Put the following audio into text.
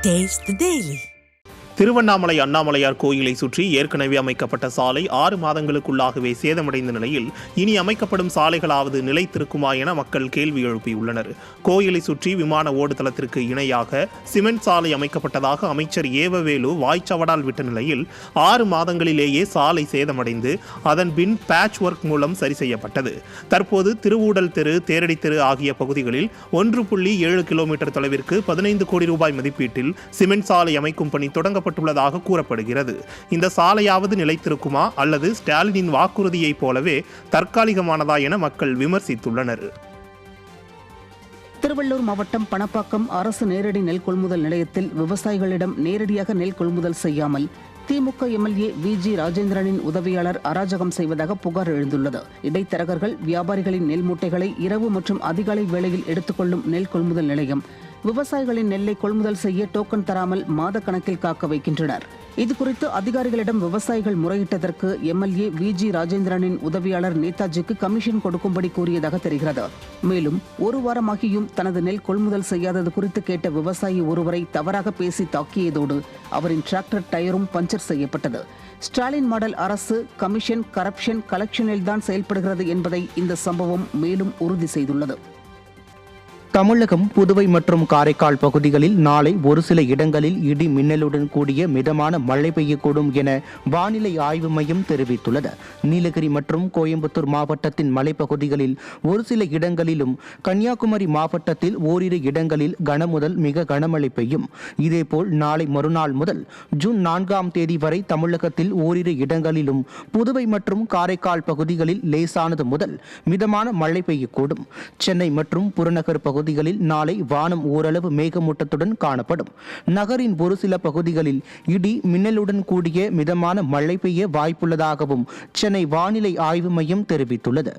Taste the Daily. Tiruvannamalai Annamalaiyar கோயிலை சுற்றி ஏற்கனவே அமைக்கப்பட்ட சாலை 6 மாதங்களுக்குள்ளாகவே சேதமடைந்த நிலையில் இனி அமைக்கப்படும் சாலைகளாவது நிலைத்திருக்குமா என மக்கள் கேள்வி எழுப்பியுள்ளனர். கோயிலை சுற்றி விமான ஓடுதளத்திற்கு இணையாக சிமெண்ட் சாலை அமைக்கப்பட்டதாக அமைச்சர் ஏவவேலு வாய்ச்சவடால் விட்ட நிலையில் 6 மாதங்களிலேயே சாலை சேதமடைந்து அதன் பின் பேட்ச் ஒர்க் மூலம் சரி செய்யப்பட்டது. தற்போது திருவூடல் தெரு, தேரடி தெரு ஆகிய பகுதிகளில் 1.7 கிலோமீட்டர் தொலைவிற்கு 15 கோடி ரூபாய் மதிப்பீட்டில் சிமெண்ட் சாலை அமைக்கும் பணி தொடங்கப்பட்டுள்ளதாக கூறப்படுகிறது. இந்த சாலையாவது நிலைத்திருக்குமா அல்லது ஸ்டாலினின் வாக்குறுதியைப் போலவே தற்காலிகமானதா என மக்கள் விமர்சித்துள்ளனர். திருவள்ளூர் மாவட்டம் பணப்பாக்கம் அரசு நேரடி நெல் கொள்முதல் நிலையத்தில் விவசாயிகளிடம் நேரடியாக நெல் கொள்முதல் செய்யாமல் திமுக எம்எல்ஏ VG ராஜேந்திரனின் உதவியாளர் அராஜகம் செய்வதாக புகார் எழுந்துள்ளது. இடைத்தரகர்கள் வியாபாரிகளின் நெல் மூட்டைகளை இரவு மற்றும் அதிகாலை வேளையில் எடுத்துக்கொள்ளும் நெல் கொள்முதல் நிலையம் விவசாயிகளின் நெல்லை கொள்முதல் செய்ய டோக்கன் தராமல் மாத கணக்கில் காக்க வைக்கின்றனர். இதுகுறித்து அதிகாரிகளிடம் விவசாயிகள் முறையிட்டதற்கு எம்எல்ஏ VG ராஜேந்திரனின் உதவியாளர் நேதாஜிக்கு கமிஷன் கொடுக்கும்படி கூறியதாக தெரிகிறது. மேலும் ஒரு வாரமாகியும் தனது நெல் கொள்முதல் செய்யாதது குறித்து கேட்ட விவசாயி ஒருவரை தவறாக பேசி தாக்கியதோடு அவரின் டிராக்டர் டயரும் பஞ்சர் செய்யப்பட்டது. ஸ்டாலின் மாடல் அரசு கமிஷன், கரப்ஷன், கலெக்ஷனில்தான் செயல்படுகிறது என்பதை இந்த சம்பவம் மேலும் உறுதி செய்துள்ளது. தமிழகம், புதுவை மற்றும் காரைக்கால் பகுதிகளில் நாளை ஒரு சில இடங்களில் இடி மின்னலுடன் கூடிய மிதமான மழை பெய்யக்கூடும் என வானிலை ஆய்வு மையம் தெரிவித்துள்ளது. நீலகிரி மற்றும் கோயம்புத்தூர் மாவட்டத்தின் மலைப்பகுதிகளில் ஒரு சில இடங்களிலும், கன்னியாகுமரி மாவட்டத்தில் ஓரிரு இடங்களில் கனமுதல் மிக கனமழை பெய்யும். இதேபோல் நாளை மறுநாள் முதல் ஜூன் 4ஆம் தேதி வரை தமிழகத்தில் ஓரிரு இடங்களிலும், புதுவை மற்றும் காரைக்கால் பகுதிகளில் லேசானது முதல் மிதமான மழை பெய்யக்கூடும். சென்னை மற்றும் புறநகர் பகுதிகளில் நாளை வானம் ஓரளவு மேகமூட்டத்துடன் காணப்படும். நகரின் ஒரு சில பகுதிகளில் இடி மின்னலுடன் கூடிய மிதமான மழை பெய்ய வாய்ப்புள்ளதாகவும் சென்னை வானிலை ஆய்வு மையம் தெரிவித்துள்ளது.